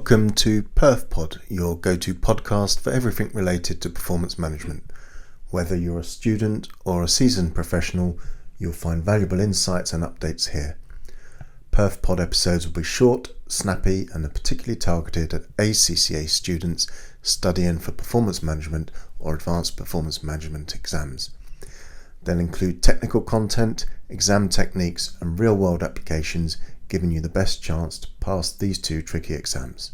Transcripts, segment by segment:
Welcome to PerfPod, your go-to podcast for everything related to performance management. Whether you're a student or a seasoned professional, you'll find valuable insights and updates here. PerfPod episodes will be short, snappy, and are particularly targeted at ACCA students studying for performance management or advanced performance management exams. They'll include technical content, exam techniques, and real-world applications, giving you the best chance to pass these two tricky exams.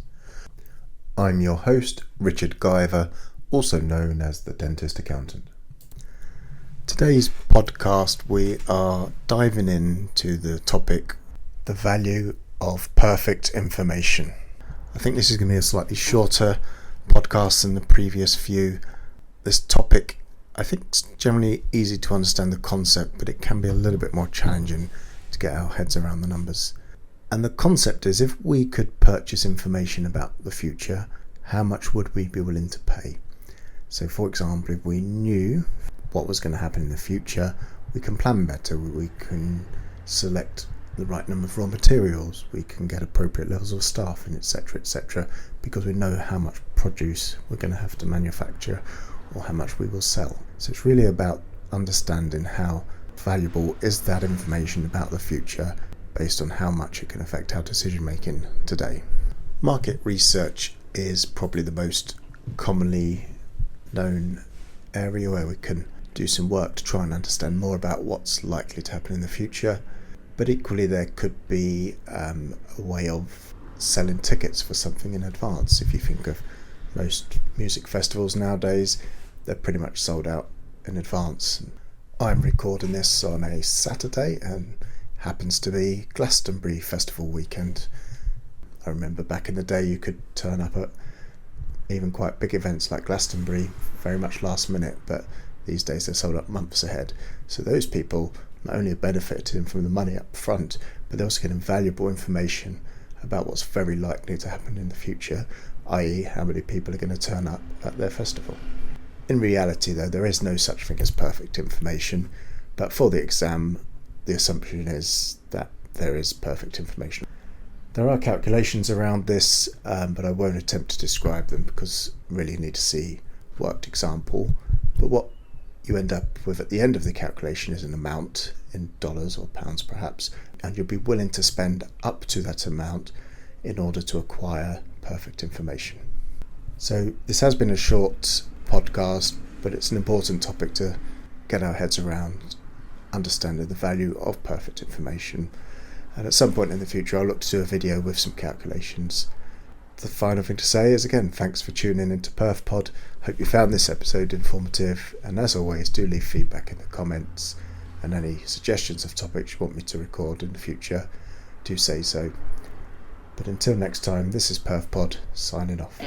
I'm your host, Richard Guyver, also known as the Dentist Accountant. Today's podcast, we are diving into the topic, the value of perfect information. I think this is going to be a slightly shorter podcast than the previous few. This topic, I think, is generally easy to understand the concept, but it can be a little bit more challenging to get our heads around the numbers. And the concept is, if we could purchase information about the future, how much would we be willing to pay? So, for example, if we knew what was going to happen in the future, we can plan better, we can select the right number of raw materials, we can get appropriate levels of staffing, etc., because we know how much produce we're going to have to manufacture or how much we will sell. So it's really about understanding how valuable is that information about the future based on how much it can affect our decision making today. Market research is probably the most commonly known area where we can do some work to try and understand more about what's likely to happen in the future. But equally, there could be a way of selling tickets for something in advance. If you think of most music festivals nowadays, they're pretty much sold out in advance. I'm recording this on a Saturday and happens to be Glastonbury festival weekend. I remember back in the day you could turn up at even quite big events like Glastonbury very much last minute, but these days they're sold up months ahead. So those people not only have benefited from the money up front, but they're also getting valuable information about what's very likely to happen in the future, i.e. how many people are going to turn up at their festival. In reality though, there is no such thing as perfect information, but for the exam, the assumption is that there is perfect information. There are calculations around this, but I won't attempt to describe them because really you need to see a worked example. But what you end up with at the end of the calculation is an amount in dollars or pounds perhaps, and you'll be willing to spend up to that amount in order to acquire perfect information. So this has been a short podcast, but it's an important topic to get our heads around, understanding the value of perfect information. And at some point in the future I'll look to do a video with some calculations. The final thing to say is, again, thanks for tuning into PerfPod. Hope you found this episode informative, and as always, do leave feedback in the comments, and any suggestions of topics you want me to record in the future, do say so. But until next time, this is PerfPod signing off.